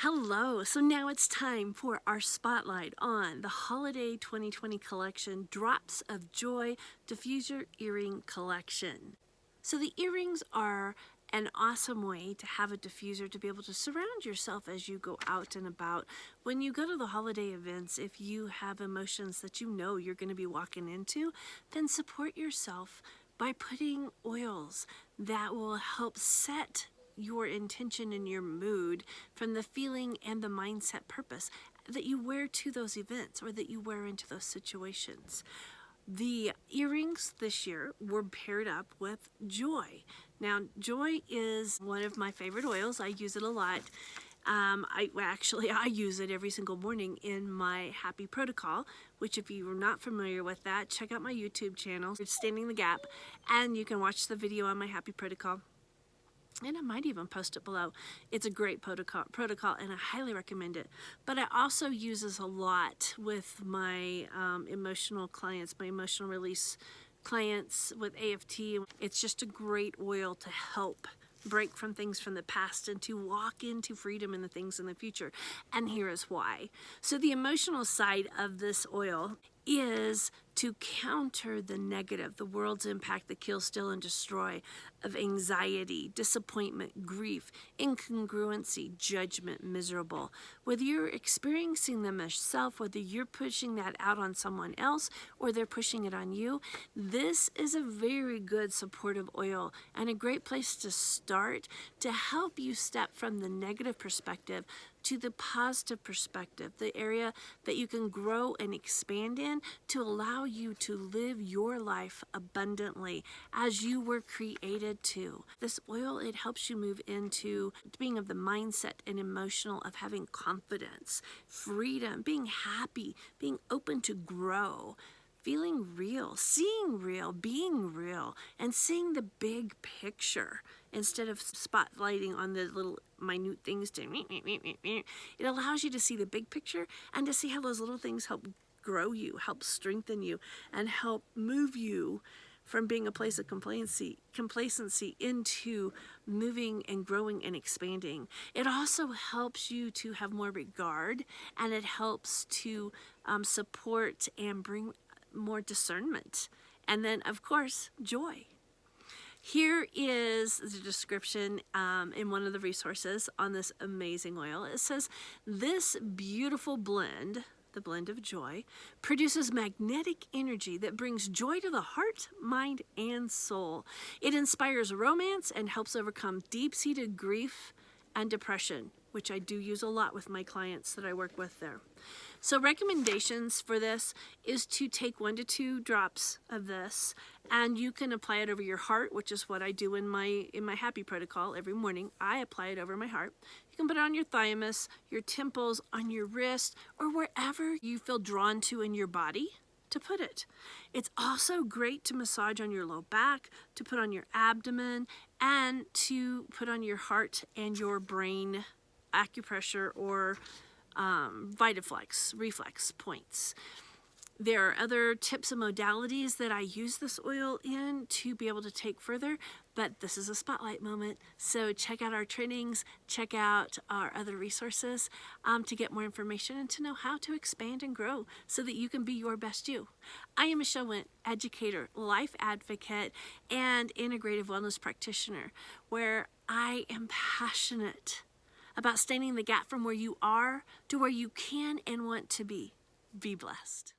Hello, so now it's time for our spotlight on the Holiday 2020 collection, Drops of Joy Diffuser Earring Collection. So the earrings are an awesome way to have a diffuser to be able to surround yourself as you go out and about. When you go to the holiday events, if you have emotions that you know you're going to be walking into, then support yourself by putting oils that will help set your intention and your mood from the feeling and the mindset purpose that you wear to those events or that you wear into those situations. The earrings this year were paired up with Joy. Now, Joy is one of my favorite oils. I use it a lot. I use it every single morning in my happy protocol, which if you are not familiar with that, check out my YouTube channel, it's Standing the Gap, and you can watch the video on my happy protocol. And I might even post it below. It's a great protocol, and I highly recommend it. But I also use this a lot with my emotional clients, my emotional release clients with AFT. It's just a great oil to help break from things from the past and to walk into freedom in the things in the future. And here is why. So the emotional side of this oil is to counter the negative, the world's impact that kill, steal, and destroy of anxiety, disappointment, grief, incongruency, judgment, miserable. Whether you're experiencing them yourself, whether you're pushing that out on someone else or they're pushing it on you, this is a very good supportive oil and a great place to start to help you step from the negative perspective to the positive perspective, the area that you can grow and expand in to allow you to live your life abundantly as you were created to. This oil, it helps you move into being of the mindset and emotional of having confidence, freedom, being happy, being open to grow, feeling real, seeing real, being real, and seeing the big picture instead of spotlighting on the little minute things. It allows you to see the big picture and to see how those little things help grow you, help strengthen you, and help move you from being a place of complacency into moving and growing and expanding. It also helps you to have more regard, and it helps to support and bring more discernment. And then, of course, joy. Here is the description in one of the resources on this amazing oil. It says, this beautiful blend, the blend of joy, produces magnetic energy that brings joy to the heart, mind, and soul. It inspires romance and helps overcome deep-seated grief and depression, which I do use a lot with my clients that I work with there. So recommendations for this is to take 1 to 2 drops of this, and you can apply it over your heart, which is what I do in my happy protocol every morning. I apply it over my heart. You can put it on your thymus, your temples, on your wrist, or wherever you feel drawn to in your body to put it. It's also great to massage on your low back, to put on your abdomen, and to put on your heart and your brain acupressure or Vitaflex, reflex points. There are other tips and modalities that I use this oil in to be able to take further, but this is a spotlight moment. So check out our trainings, check out our other resources to get more information and to know how to expand and grow so that you can be your best you. I am Michelle Wendt, educator, life advocate, and integrative wellness practitioner, where I am passionate about standing the gap from where you are to where you can and want to be. Be blessed.